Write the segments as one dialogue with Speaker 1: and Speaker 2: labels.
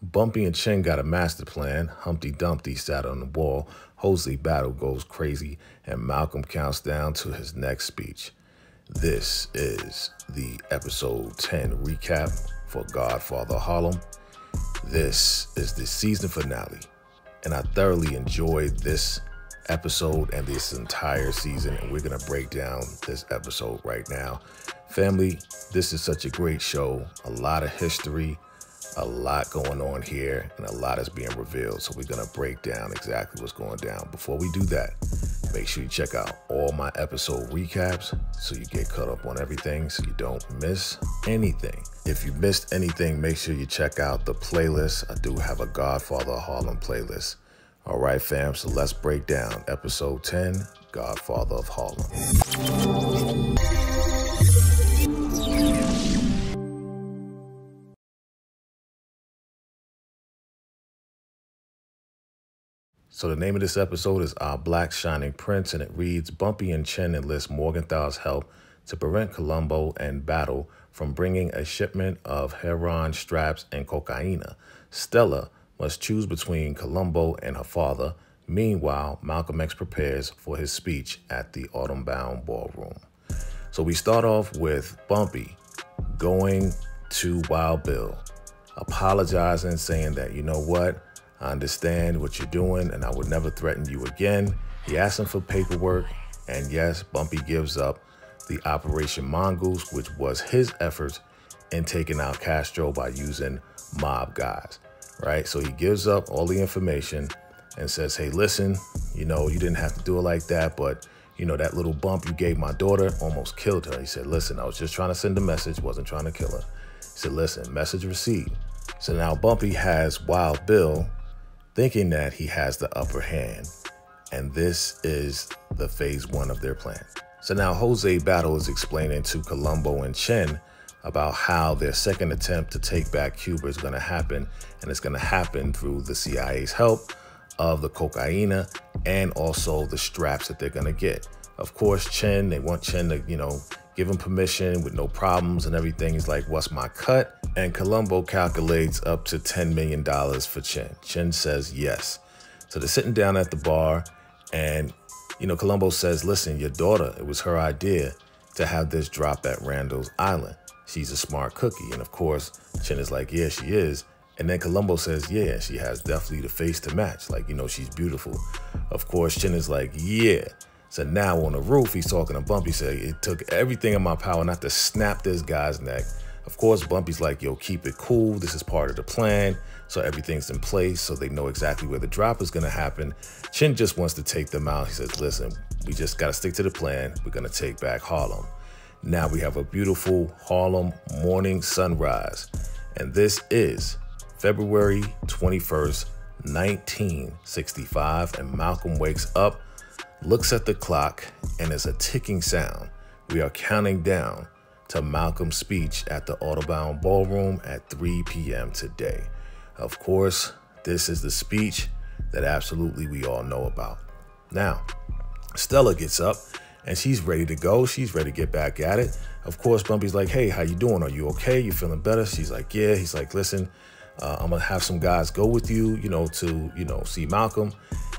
Speaker 1: Bumpy and Chen got a master plan. Humpty Dumpty sat on the wall. Jose Battle goes crazy, and Malcolm counts down to his next speech. This is the episode 10 recap for Godfather Harlem. This is the season finale, and I thoroughly enjoyed this episode and this entire season, and we're going to break down this episode right now. Family, this is such a great show, a lot of history, a lot going on here, and a lot is being revealed. So we're going to break down exactly what's going down. Before we do that, make sure you check out all my episode recaps so you get caught up on everything, so you don't miss anything. If you missed anything, make sure you check out the playlist. I do have a Godfather Harlem playlist. All right, fam, so let's break down episode 10, Godfather of Harlem. So the name of this episode is Our Black Shining Prince, and it reads, Bumpy and Chen enlist Morgenthal's help to prevent Columbo and Battle from bringing a shipment of heroin, straps, and cocaine. Stella must choose between Columbo and her father. Meanwhile, Malcolm X prepares for his speech at the Autumn-bound ballroom. So we start off with Bumpy going to Wild Bill, apologizing, saying that, you know what, I understand what you're doing and I would never threaten you again. He asks him for paperwork, and yes, Bumpy gives up the Operation Mongoose, which was his efforts in taking out Castro by using mob guys. Right? So he gives up all the information and says, hey, listen, you know, you didn't have to do it like that, but, you know, that little bump you gave my daughter almost killed her. He said, listen, I was just trying to send a message, wasn't trying to kill her. He said, listen, message received. So now Bumpy has Wild Bill thinking that he has the upper hand, and this is the phase one of their plan. So now Jose Battle is explaining to Columbo and Chen about how their second attempt to take back Cuba is going to happen, and it's going to happen through the CIA's help of the cocaine and also the straps that they're going to get. Of course, Chen, they want Chen to, you know, give him permission with no problems and everything. He's like, what's my cut? And Columbo calculates up to $10 million for Chen. Chen says yes. So they're sitting down at the bar, and, you know, Columbo says, listen, your daughter, it was her idea to have this drop at Randall's Island. She's a smart cookie. And of course, Chen is like, yeah, she is. And then Columbo says, yeah, she has definitely the face to match. Like, you know, she's beautiful. Of course, Chen is like, yeah. So now on the roof, he's talking to Bumpy, saying, it took everything in my power not to snap this guy's neck. Of course, Bumpy's like, yo, keep it cool. This is part of the plan. So everything's in place, so they know exactly where the drop is going to happen. Chen just wants to take them out. He says, listen, we just got to stick to the plan. We're going to take back Harlem. Now we have a beautiful Harlem morning sunrise, and this is February 21st, 1965, and Malcolm wakes up, looks at the clock, and it's a ticking sound. We are counting down to Malcolm's speech at the Autumn-bound ballroom at 3 p.m. today. Of course, this is the speech that absolutely we all know about. Now, Stella gets up, and she's ready to go. She's ready to get back at it. Of course, Bumpy's like, hey, how you doing? Are you okay? You feeling better? She's like, yeah. He's like, listen, I'm going to have some guys go with you, you know, to, you know, see Malcolm.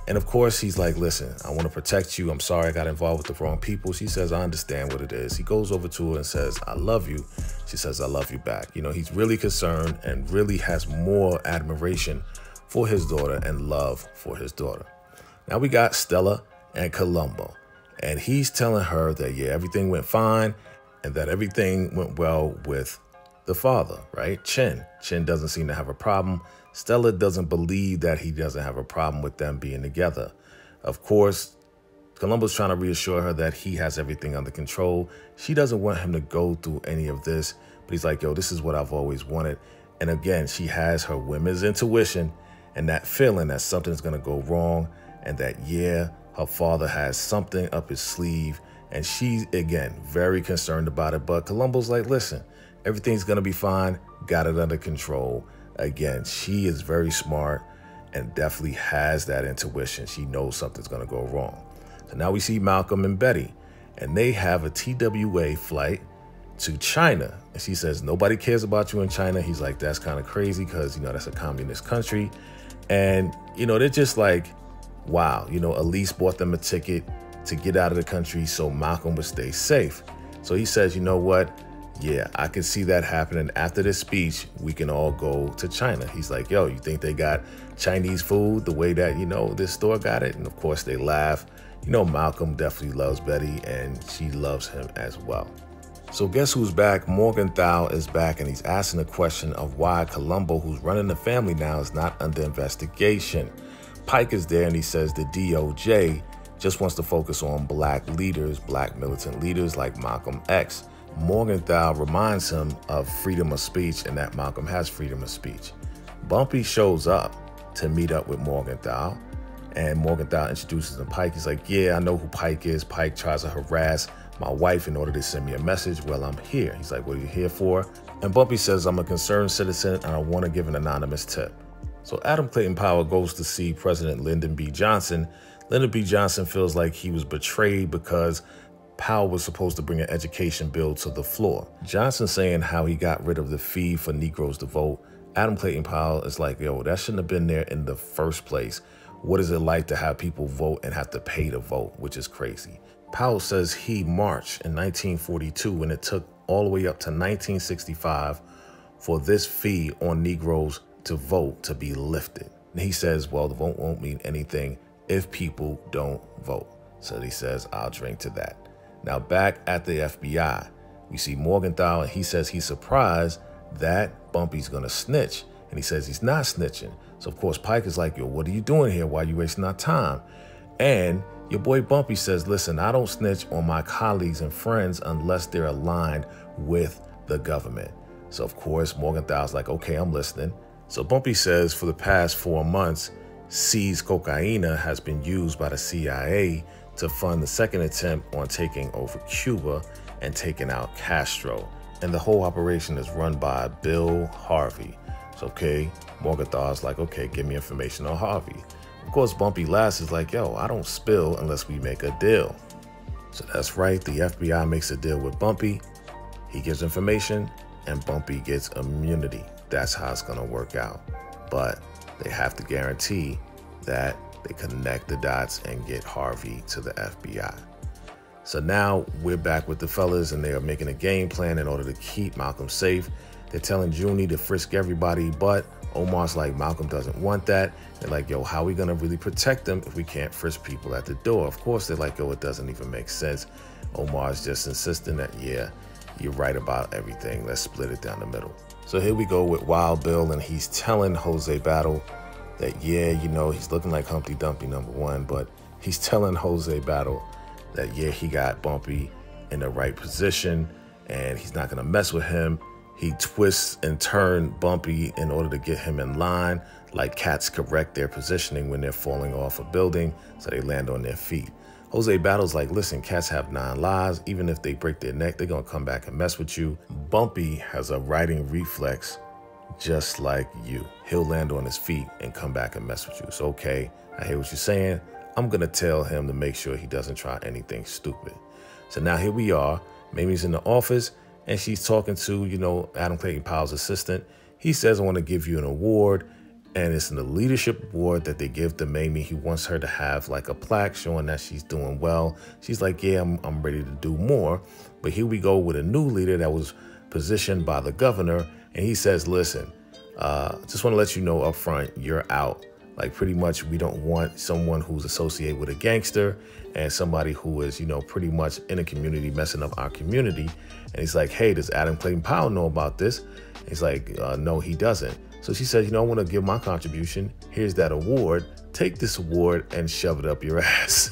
Speaker 1: And of course, he's like, listen, I want to protect you. I'm sorry I got involved with the wrong people. She says, I understand what it is. He goes over to her and says, I love you. She says, I love you back. You know, he's really concerned and really has more admiration for his daughter and love for his daughter. Now we got Stella and Columbo. And he's telling her that, yeah, everything went fine and that everything went well with the father, right? Chen. Chen doesn't seem to have a problem. Stella doesn't believe that he doesn't have a problem with them being together. Of course, Columbo's trying to reassure her that he has everything under control. She doesn't want him to go through any of this, but he's like, yo, this is what I've always wanted. And again, she has her women's intuition and that feeling that something's going to go wrong and that, yeah, her father has something up his sleeve, and she's, again, very concerned about it. But Columbo's like, listen, everything's going to be fine. Got it under control. Again, she is very smart and definitely has that intuition. She knows something's going to go wrong. So now we see Malcolm and Betty, and they have a TWA flight to China. And she says, nobody cares about you in China. He's like, that's kind of crazy because, that's a communist country. And, they're just like, wow, Elise bought them a ticket to get out of the country so Malcolm would stay safe. So he says, you know what? Yeah, I can see that happening. After this speech, we can all go to China. He's like, yo, you think they got Chinese food the way that, this store got it? And of course they laugh. Malcolm definitely loves Betty and she loves him as well. So guess who's back? Morgenthau is back and he's asking the question of why Columbo, who's running the family now, is not under investigation. Pike is there and he says the DOJ just wants to focus on black leaders, black militant leaders like Malcolm X. Morgenthau reminds him of freedom of speech and that Malcolm has freedom of speech. Bumpy shows up to meet up with Morgenthau and Morgenthau introduces him to Pike. He's like, yeah, I know who Pike is. Pike tries to harass my wife in order to send me a message. Well, I'm here. He's like, what are you here for? And Bumpy says, I'm a concerned citizen and I want to give an anonymous tip. So Adam Clayton Powell goes to see President Lyndon B. Johnson. Lyndon B. Johnson feels like he was betrayed because Powell was supposed to bring an education bill to the floor. Johnson saying how he got rid of the fee for Negroes to vote. Adam Clayton Powell is like, yo, that shouldn't have been there in the first place. What is it like to have people vote and have to pay to vote, which is crazy. Powell says he marched in 1942 and it took all the way up to 1965 for this fee on Negroes to vote to be lifted. And he says, well, the vote won't mean anything if people don't vote. So he says, I'll drink to that. Now back at the FBI, we see Morgenthau and he says he's surprised that Bumpy's gonna snitch. And he says he's not snitching. So of course Pike is like, yo, what are you doing here? Why are you wasting our time? And your boy Bumpy says, listen, I don't snitch on my colleagues and friends unless they're aligned with the government. So of course Morgenthau's like, okay, I'm listening. So Bumpy says for the past 4 months, seized cocaine has been used by the CIA to fund the second attempt on taking over Cuba and taking out Castro. And the whole operation is run by Bill Harvey. So, okay, Morgenthau's like, okay, give me information on Harvey. Of course, Bumpy laughs is like, yo, I don't spill unless we make a deal. So that's right, the FBI makes a deal with Bumpy. He gives information and Bumpy gets immunity. That's how it's gonna work out. But they have to guarantee that they connect the dots and get Harvey to the FBI. So now we're back with the fellas and they are making a game plan in order to keep Malcolm safe. They're telling Junie to frisk everybody, but Omar's like, Malcolm doesn't want that. They're like, yo, how are we gonna really protect them if we can't frisk people at the door? Of course, they're like, yo, it doesn't even make sense. Omar's just insisting that, yeah, you're right about everything. Let's split it down the middle. So here we go with Wild Bill, and he's telling Jose Battle that, yeah, he's looking like Humpty Dumpty #1, but he's telling Jose Battle that, yeah, he got Bumpy in the right position and he's not gonna mess with him. He twists and turns Bumpy in order to get him in line, like cats correct their positioning when they're falling off a building so they land on their feet. Jose Battle's like, listen, cats have 9 lives. Even if they break their neck, they're gonna come back and mess with you. Bumpy has a riding reflex just like you. He'll land on his feet and come back and mess with you. So, okay, I hear what you're saying. I'm gonna tell him to make sure he doesn't try anything stupid. So now here we are. Mamie's in the office and she's talking to, Adam Clayton Powell's assistant. He says, I want to give you an award. And it's in the leadership award that they give to Mamie. He wants her to have like a plaque showing that she's doing well. She's like, yeah, I'm ready to do more. But here we go with a new leader that was positioned by the governor. And he says, listen, just want to let you know up front, you're out. Like pretty much we don't want someone who's associated with a gangster and somebody who is, pretty much in a community messing up our community. And he's like, hey, does Adam Clayton Powell know about this? And he's like, no, he doesn't. So she said, I want to give my contribution. Here's that award. Take this award and shove it up your ass.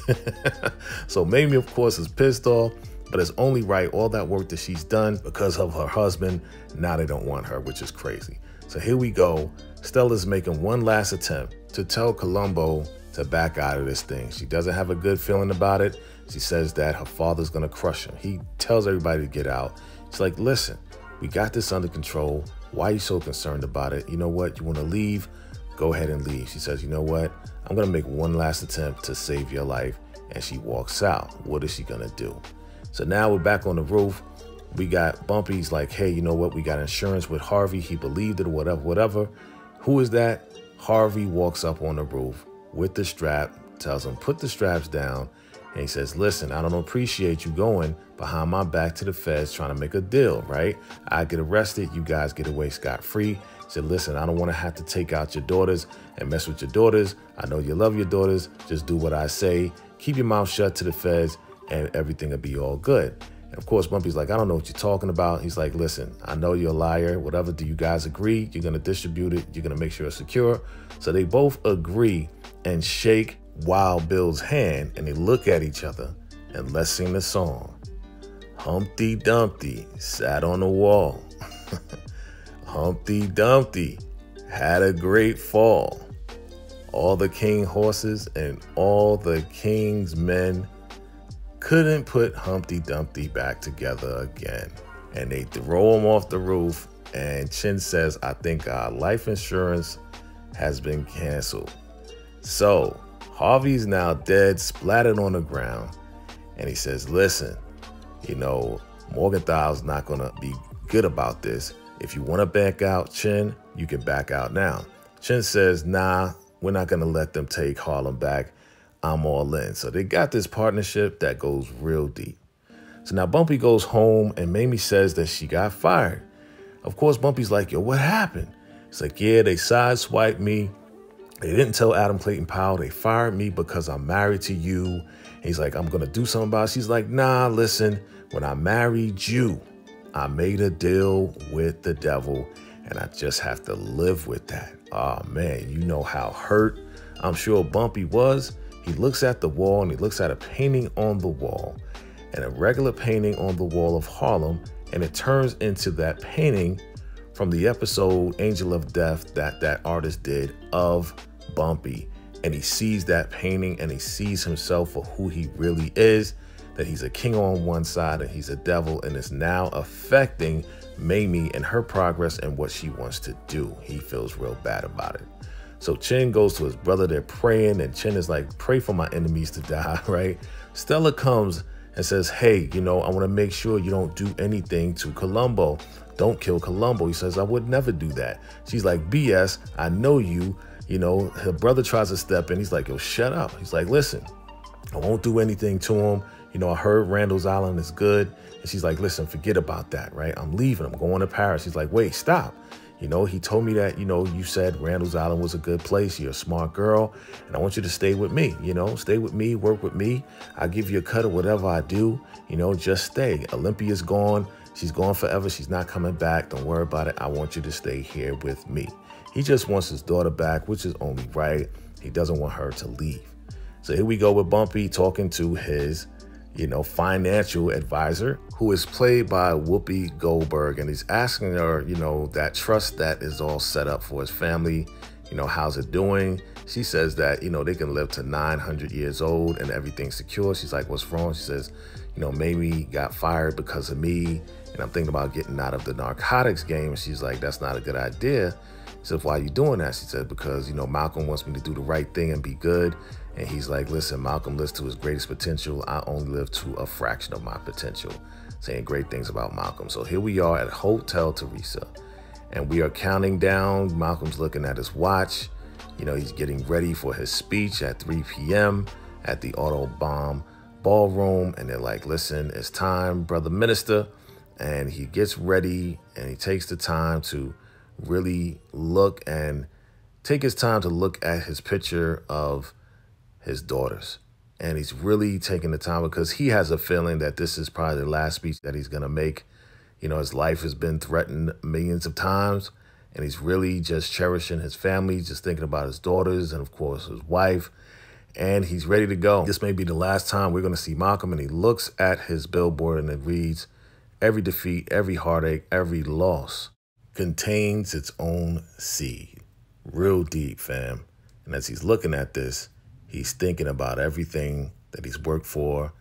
Speaker 1: So Mamie, of course, is pissed off, but it's only right. All that work that she's done because of her husband, now they don't want her, which is crazy. So here we go. Stella's making one last attempt to tell Columbo to back out of this thing. She doesn't have a good feeling about it. She says that her father's going to crush him. He tells everybody to get out. She's like, listen, we got this under control. Why are you so concerned about it? You know what? You want to leave? Go ahead and leave. She says, you know what? I'm going to make one last attempt to save your life. And she walks out. What is she going to do? So now we're back on the roof. We got Bumpy's like, hey, you know what? We got insurance with Harvey. He believed it or whatever. Who is that? Harvey walks up on the roof with the strap, tells him, put the straps down. And he says, listen, I don't appreciate you going behind my back to the feds trying to make a deal, right? I get arrested. You guys get away scot-free. He said, listen, I don't want to have to take out your daughters and mess with your daughters. I know you love your daughters. Just do what I say. Keep your mouth shut to the feds and everything will be all good. And of course, Bumpy's like, I don't know what you're talking about. He's like, listen, I know you're a liar. Whatever, do you guys agree? You're going to distribute it. You're going to make sure it's secure. So they both agree and shake Wild Bill's hand, and they look at each other, and let's sing the song. Humpty Dumpty sat on the wall. Humpty Dumpty had a great fall. All the king horses and all the king's men couldn't put Humpty Dumpty back together again. And they throw him off the roof, and Chin says, I think our life insurance has been canceled. So Harvey's now dead, splattered on the ground. And he says, listen, you know, Morgenthal's not going to be good about this. If you want to back out, Chin, you can back out now. Chin says, nah, we're not going to let them take Harlem back. I'm all in. So they got this partnership that goes real deep. So now Bumpy goes home and Mamie says that she got fired. Of course, Bumpy's like, yo, what happened? It's like, yeah, they sideswiped me. They didn't tell Adam Clayton Powell. They fired me because I'm married to you. He's like, I'm going to do something about it. She's like, nah, listen, when I married you, I made a deal with the devil and I just have to live with that. Oh, man, you know how hurt I'm sure Bumpy was. He looks at the wall and he looks at a painting on the wall and a regular painting on the wall of Harlem. And it turns into that painting from the episode Angel of Death that artist did of Bumpy. And he sees that painting and he sees himself for who he really is, that he's a king on one side and he's a devil, and it's now affecting Mamie and her progress and what she wants to do. He feels real bad about it. So Chin goes to his brother, they're praying, and Chin is like, pray for my enemies to die, right? Stella comes and says, hey, you know, I want to make sure you don't do anything to Columbo. Don't kill Columbo. He says, I would never do that. She's like, BS, I know you. You know, her brother tries to step in. He's like, yo, shut up. He's like, listen, I won't do anything to him. You know, I heard Randall's Island is good. And she's like, listen, forget about that, right? I'm leaving. I'm going to Paris. He's like, wait, stop. You know, he told me that, you know, you said Randall's Island was a good place. You're a smart girl. And I want you to stay with me, you know, stay with me, work with me. I'll give you a cut of whatever I do. You know, just stay. Olympia's gone. She's gone forever. She's not coming back. Don't worry about it. I want you to stay here with me. He just wants his daughter back, which is only right. He doesn't want her to leave. So here we go with Bumpy talking to his, you know, financial advisor, who is played by Whoopi Goldberg. And he's asking her, you know, that trust that is all set up for his family. You know, how's it doing? She says that, you know, they can live to 900 years old and everything's secure. She's like, what's wrong? She says, you know, Mamie got fired because of me. And I'm thinking about getting out of the narcotics game. She's like, that's not a good idea. She said, why are you doing that? She said, because, you know, Malcolm wants me to do the right thing and be good. And he's like, listen, Malcolm lives to his greatest potential. I only live to a fraction of my potential. Saying great things about Malcolm. So here we are at Hotel Teresa. And we are counting down. Malcolm's looking at his watch. You know, he's getting ready for his speech at 3 p.m. at the Autobahn Ballroom. And they're like, listen, it's time, brother minister. And he gets ready and he takes the time to really look and take his time to look at his picture of his daughters. And he's really taking the time because he has a feeling that this is probably the last speech that he's going to make. You know, his life has been threatened millions of times, and he's really just cherishing his family, just thinking about his daughters and, of course, his wife. And he's ready to go. This may be the last time we're going to see Malcolm, and he looks at his billboard and it reads, every defeat, every heartache, every loss contains its own seed. Real deep, fam. And as he's looking at this, he's thinking about everything that he's worked for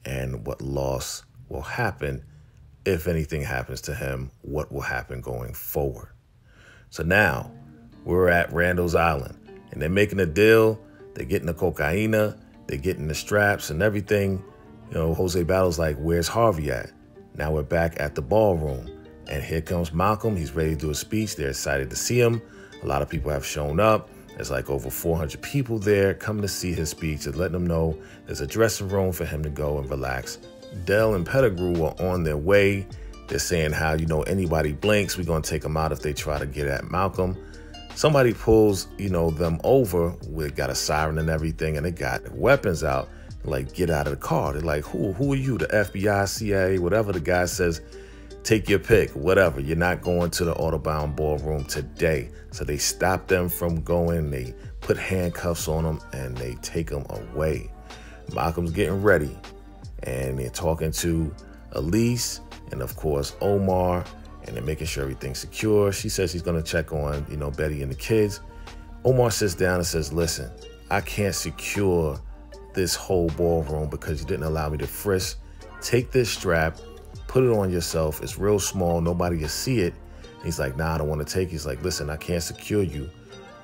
Speaker 1: and what loss will happen if anything happens to him, what will happen going forward. So now we're at Randall's Island and they're making a deal. They're getting the cocaina, they're getting the straps and everything. You know, Jose Battle's like, where's Harvey at? Now we're back at the ballroom, and here comes Malcolm. He's ready to do a speech. They're excited to see him. A lot of people have shown up. There's like over 400 people there coming to see his speech and letting them know there's a dressing room for him to go and relax. Dell and Pettigrew are on their way. They're saying how, anybody blinks, we're going to take them out if they try to get at Malcolm. Somebody pulls, them over. We got a siren and everything, and they got weapons out. Like, get out of the car. They're like, who are you? The FBI, CIA, whatever. The guy says, take your pick, whatever. You're not going to the Audubon ballroom today. So they stop them from going. They put handcuffs on them, and they take them away. Malcolm's getting ready, and they're talking to Elise and, of course, Omar, and they're making sure everything's secure. She says she's going to check on, Betty and the kids. Omar sits down and says, listen, I can't secure this whole ballroom because you didn't allow me to frisk. Take this strap, put it on yourself. It's real small. Nobody will see it. And he's like, nah, I don't want to take it. He's like, listen, I can't secure you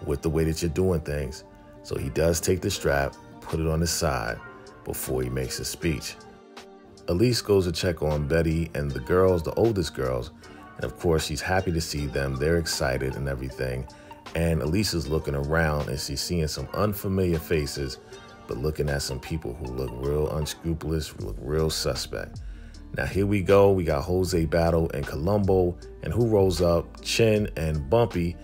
Speaker 1: with the way that you're doing things. So he does take the strap, put it on his side before he makes his speech. Elise goes to check on Betty and the girls, the oldest girls. And of course, she's happy to see them. They're excited and everything. And Elise is looking around and she's seeing some unfamiliar faces, but looking at some people who look real unscrupulous, who look real suspect. Now here we go. We got Jose Battle and Columbo. And who rolls up? Chin and Bumpy.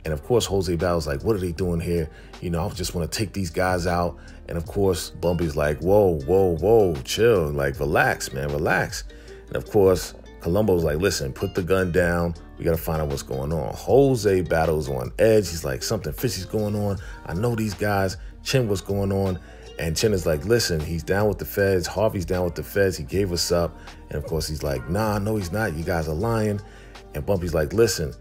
Speaker 1: And of course, Jose Battle's like, what are they doing here? I just want to take these guys out. And of course, Bumpy's like, whoa, chill. Like, relax, man, relax. And of course, Columbo's like, listen, put the gun down. We got to find out what's going on. Jose Battle's on edge. He's like, something fishy's going on. I know these guys. Chin, what's going on? And Chin is like, listen, he's down with the feds. Harvey's down with the feds. He gave us up. And of course, he's like, nah, no, he's not. You guys are lying. And Bumpy's like, listen,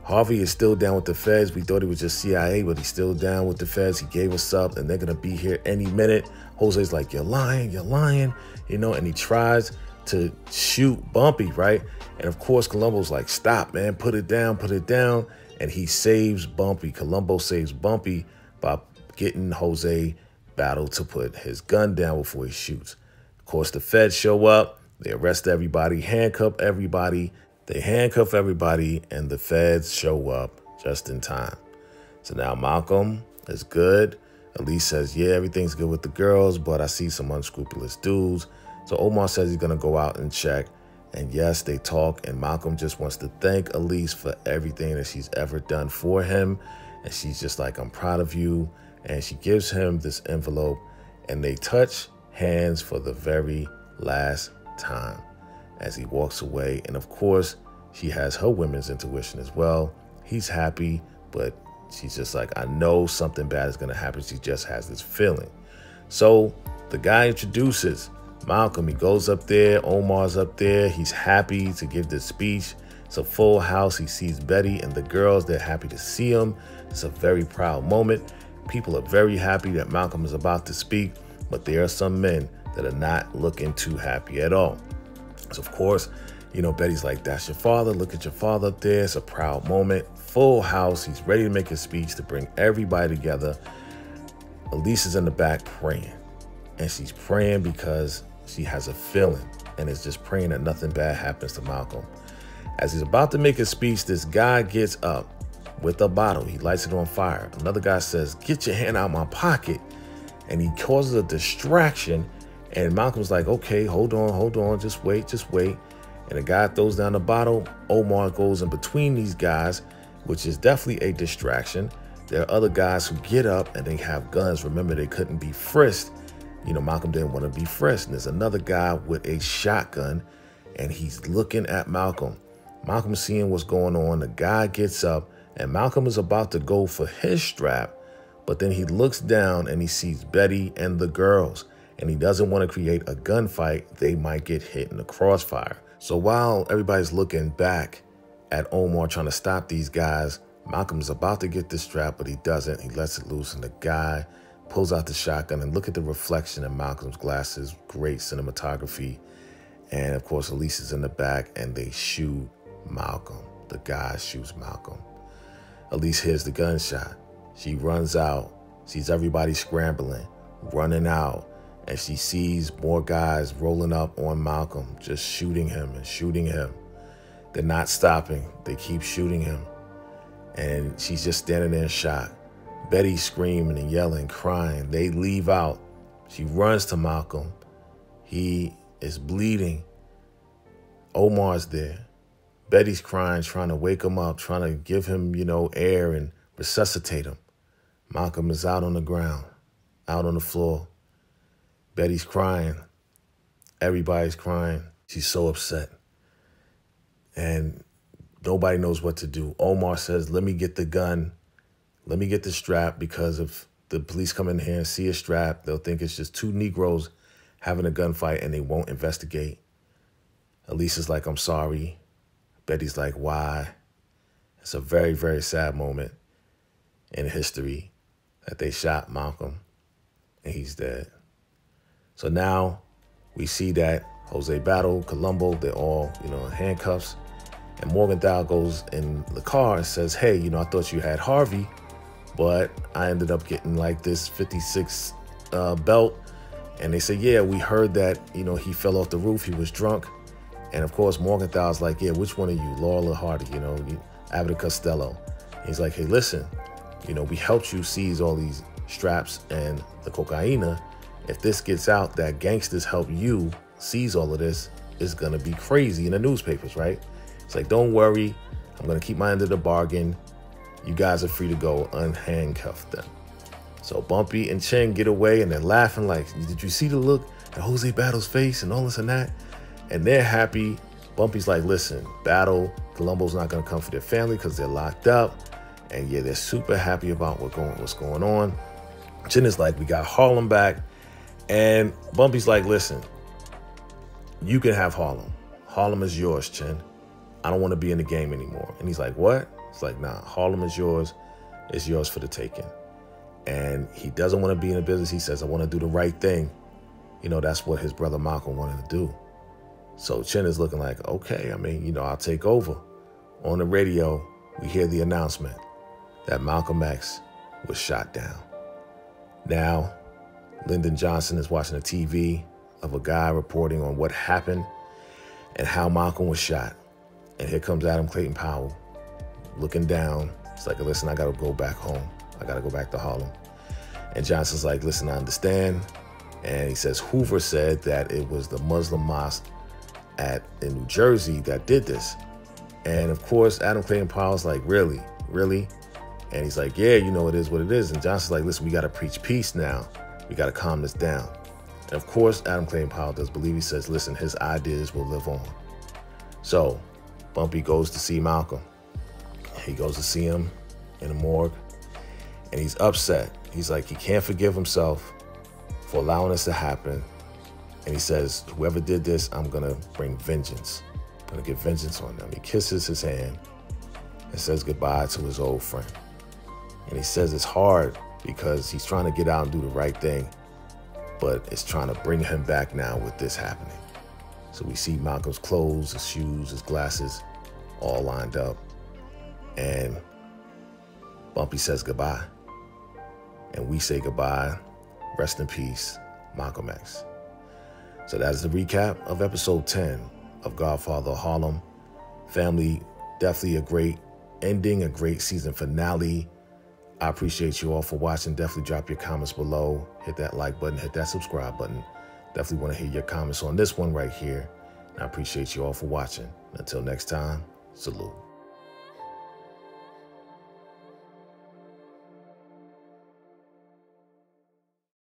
Speaker 1: Harvey is still down with the feds. We thought he was just CIA, but he's still down with the feds. He gave us up, and they're going to be here any minute. Jose's like, you're lying, and he tries to shoot Bumpy, right? And of course, Columbo's like, stop, man, put it down. And he saves Bumpy. Columbo saves Bumpy by getting Jose Battle to put his gun down before he shoots. Of course, the feds show up. They arrest everybody, handcuff everybody. They handcuff everybody, and the feds show up just in time. So now Malcolm is good. Elise says, yeah, everything's good with the girls, but I see some unscrupulous dudes. So Omar says he's going to go out and check. And yes, they talk, and Malcolm just wants to thank Elise for everything that she's ever done for him. And she's just like, I'm proud of you. And she gives him this envelope, and they touch hands for the very last time as he walks away. And of course, she has her women's intuition as well. He's happy, but she's just like, I know something bad is going to happen. She just has this feeling. So the guy introduces Malcolm. He goes up there. Omar's up there. He's happy to give this speech. It's a full house. He sees Betty and the girls. They're happy to see him. It's a very proud moment. People are very happy that Malcolm is about to speak, but there are some men that are not looking too happy at all. So, of course, Betty's like, that's your father. Look at your father up there. It's a proud moment. Full house. He's ready to make a speech to bring everybody together. Elise is in the back praying. And she's praying because she has a feeling and is just praying that nothing bad happens to Malcolm. As he's about to make a speech, this guy gets up with a bottle. He lights it on fire. Another guy says, get your hand out of my pocket. And he causes a distraction. And Malcolm's like, okay, hold on, just wait. And the guy throws down the bottle. Omar goes in between these guys, which is definitely a distraction. There are other guys who get up and they have guns. Remember, they couldn't be frisked. Malcolm didn't want to be frisked. And there's another guy with a shotgun, and he's looking at Malcolm. Malcolm's seeing what's going on. The guy gets up, and Malcolm is about to go for his strap, but then he looks down and he sees Betty and the girls, and he doesn't want to create a gunfight. They might get hit in the crossfire. So while everybody's looking back at Omar trying to stop these guys, Malcolm's about to get the strap, but he doesn't. He lets it loose, and the guy pulls out the shotgun, and look at the reflection in Malcolm's glasses. Great cinematography. And of course, Elise is in the back, and they shoot Malcolm. The guy shoots Malcolm. Elise hears the gunshot. She runs out, sees everybody scrambling, running out, and she sees more guys rolling up on Malcolm, just shooting him and shooting him. They're not stopping. They keep shooting him. And she's just standing there in shock. Betty's screaming and yelling, crying. They leave out. She runs to Malcolm. He is bleeding. Omar's there. Betty's crying, trying to wake him up, trying to give him, air and resuscitate him. Malcolm is out on the ground, out on the floor. Betty's crying. Everybody's crying. She's so upset. And nobody knows what to do. Omar says, let me get the gun. Let me get the strap, because if the police come in here and see a strap, they'll think it's just two Negroes having a gunfight and they won't investigate. Elisa's like, I'm sorry. Betty's like, why? It's a very, very sad moment in history that they shot Malcolm and he's dead. So now we see that Jose Battle, Colombo, they're all, in handcuffs. And Morgenthau goes in the car and says, hey, I thought you had Harvey, but I ended up getting like this 56 belt. And they say, yeah, we heard that, he fell off the roof. He was drunk. And of course, Morgenthau's like, yeah, which one of you, Laurel or Hardy, Abbott or Costello. And he's like, hey, listen, we helped you seize all these straps and the cocaine. If this gets out that gangsters help you seize all of this, it's going to be crazy in the newspapers, right? It's like, don't worry. I'm going to keep my end of the bargain. You guys are free to go. Unhandcuff them. So Bumpy and Chen get away and they're laughing like, did you see the look at Jose Battle's face and all this and that? And they're happy. Bumpy's like, listen, Battle, Colombo's not going to come for their family because they're locked up. And yeah, they're super happy about what's going on. Chen is like, we got Harlem back. And Bumpy's like, listen, you can have Harlem. Harlem is yours, Chen. I don't want to be in the game anymore. And he's like, what? It's like, nah, Harlem is yours. It's yours for the taking. And he doesn't want to be in the business. He says, I want to do the right thing. That's what his brother Malcolm wanted to do. So Chen is looking like, okay, I'll take over. On the radio, we hear the announcement that Malcolm X was shot down. Now, Lyndon Johnson is watching a TV of a guy reporting on what happened and how Malcolm was shot. And here comes Adam Clayton Powell looking down. It's like, listen, I got to go back home. I got to go back to Harlem. And Johnson's like, listen, I understand. And he says, Hoover said that it was the Muslim mosque in New Jersey that did this. And of course, Adam Clayton Powell's like, really? And he's like, yeah, it is what it is. And Johnson's like, listen, we got to preach peace now. We got to calm this down. And of course, Adam Clayton Powell does believe. He says, listen, his ideas will live on. So Bumpy goes to see Malcolm. He goes to see him in the morgue. And he's upset. He's like, he can't forgive himself for allowing this to happen. And he says, whoever did this, I'm going to bring vengeance. I'm going to get vengeance on them. He kisses his hand and says goodbye to his old friend. And he says it's hard because he's trying to get out and do the right thing, but it's trying to bring him back now with this happening. So we see Malcolm's clothes, his shoes, his glasses, all lined up. And Bumpy says goodbye. And we say goodbye. Rest in peace, Malcolm X. So that is the recap of episode 10 of Godfather of Harlem. Family, definitely a great ending, a great season finale. I appreciate you all for watching. Definitely drop your comments below. Hit that like button, hit that subscribe button. Definitely want to hear your comments on this one right here. And I appreciate you all for watching. Until next time, salute.